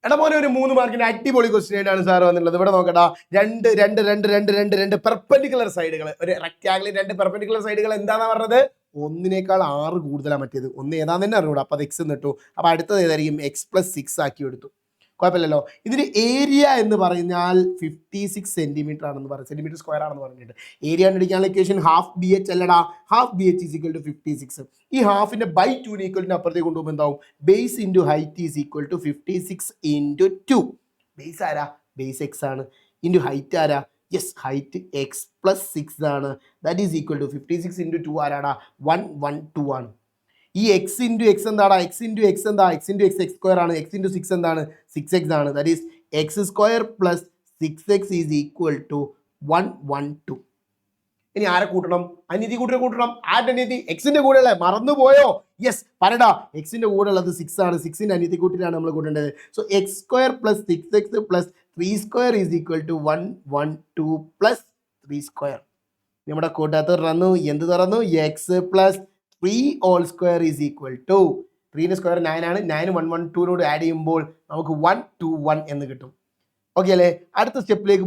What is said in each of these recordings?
എടാ മോനെ ഒരു 3 മാർക്കിന്റെ അടിപൊളി ക്വസ്റ്റ്യൻ ആയിട്ടാണ് സാർ വന്നിട്ടുള്ളത്. ഇവിടെ നോക്കടാ, രണ്ട് പെർപെൻഡിക്കുലർ സൈഡുകൾ, ഒരു റെക്ടാംഗിൾ 2 പെർപെൻഡിക്കുലർ സൈഡുകൾ എന്താണെന്ന് പറഞ്ഞത്, ഒന്നിനേക്കാൾ 6 കൂടുതലാണ് മറ്റേത്. ഒന്ന് ഏതാന്ന് തന്നെ അറിഞ്ഞൂടാ. അപ്പോൾ അത് എക്സ് നിട്ടു. അപ്പോൾ അടുത്തത് ഏതായിരിക്കും, x+6 ആക്കി എടുത്തു. കുഴപ്പമില്ലല്ലോ. ഇതിന് ഏരിയ എന്ന് പറഞ്ഞാൽ 56 സെന്റിമീറ്റർ ആണെന്ന് പറഞ്ഞു, സെന്റിമീറ്റർ സ്ക്വയർ ആണെന്ന് പറഞ്ഞിട്ട് ഏരിയ കണ്ടുപിടിക്കാനുള്ള ഇക്വേഷൻ ഹാഫ് ബി എച്ച് അല്ലടാ, half B H is equal to 56. ഈ ഹാഫിന്റെ ബൈ 2 ഈക്വലിന് അപ്പുറത്തേക്ക് കൊണ്ടുപോകുമ്പോൾ എന്താവും, base into height is equal to 56 into 2. Base ആരാ, ബേസ് എക്സ് ആണ്. ഇൻറ്റു ഹൈറ്റ് ആരാ, യെസ് ഹൈറ്റ് x+6 ആണ്. That is equal to 56 into 2 ആരാടാ, 112 ആണ്. ഈ എക്സ് ഇൻറ്റു എക്സ് എന്താടാ, എക്സ് ഇൻറ്റു എക്സ് എന്താ, X into X X square ആണ്. എക്സ് ഇൻറ്റു 6 എന്താണ്, 6x ആണ്. That is X square plus 6x is equal to 112. ഇനി ആരെ കൂട്ടണം, അനിയത്തി കൂട്ടണം. ആരുടെ അനിയത്തി, എക്സിന്റെ കൂടെ അല്ലേ, മറന്നു പോയോ? യെസ് പറയടാ, എക്സിന്റെ കൂടെ ഉള്ളത് 6 ആണ്. 6ന്റെ അനിയത്തി കൂട്ടിലാണ് നമ്മൾ കൂട്ടേണ്ടത്. So x square plus 6x plus 3 square is equal to 112 plus 3 square. നമ്മുടെ കൂട്ടാത്ത തുറന്നു, എന്ത് തുറന്നു, x plus 3 whole square is equal to 3ന്റെ സ്ക്വയർ 9 ആണ്. 9 112നോട് ആഡ് ചെയ്യുമ്പോൾ നമുക്ക് 121 എന്ന് കിട്ടും. ഓക്കെ അല്ലേ? അടുത്ത സ്റ്റെപ്പിലേക്ക്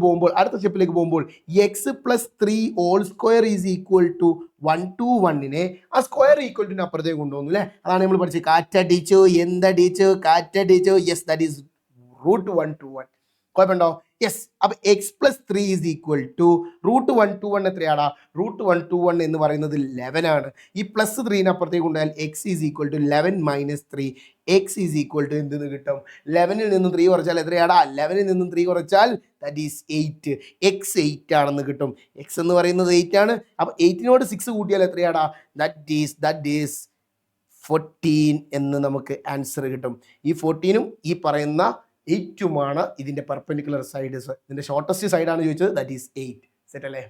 പോകുമ്പോൾ x plus 3 whole square is equal to 121നെ ആ സ്ക്വയർ ഈക്വൽ ടു അപ്പുറത്തേക്ക് കൊണ്ടുപോകുന്നു അല്ലേ. അതാണ് നമ്മൾ പഠിച്ചത്. കാറ്റടിച്ചു, എന്താ ടീച്ചർ കാറ്റടിച്ചു, യെസ് ദാറ്റ് ഈസ് √121. കുഴപ്പമുണ്ടോ? യെസ്. അപ്പോൾ x+3 ഈസ് ഈക്വൽ ടു √121 എത്രയാടാ, √121 എന്ന് പറയുന്നത് 11 ആണ്. ഈ പ്ലസ് 3ന് അപ്പുറത്തേക്ക് കൊണ്ടുപോയാൽ X is equal to 11 - 3. X is equal to എന്തെന്ന് കിട്ടും, 11ൽ നിന്നും 3 കുറച്ചാൽ എത്രയാടാ, 11ൽ നിന്നും 3 കുറച്ചാൽ ദാറ്റ് ഈസ് 8. എക്സ് 8 ആണെന്ന് കിട്ടും. എക്സ് എന്ന് പറയുന്നത് 8 ആണ്. അപ്പോൾ 8നോട് 6 കൂട്ടിയാൽ എത്രയാടാ, ദാറ്റ് ഈസ് 14 എന്ന് നമുക്ക് ആൻസർ കിട്ടും. ഈ 14ഉം ഈ പറയുന്ന 8ഉമാണ് ഇതിന്റെ പെർപെൻഡിക്കുലർ സൈഡ്. ഇതിന്റെ ഷോർട്ടസ്റ്റ് സൈഡാണ് ചോദിച്ചത്, ദാറ്റ് ഈസ് 8. സെറ്റ് അല്ലേ?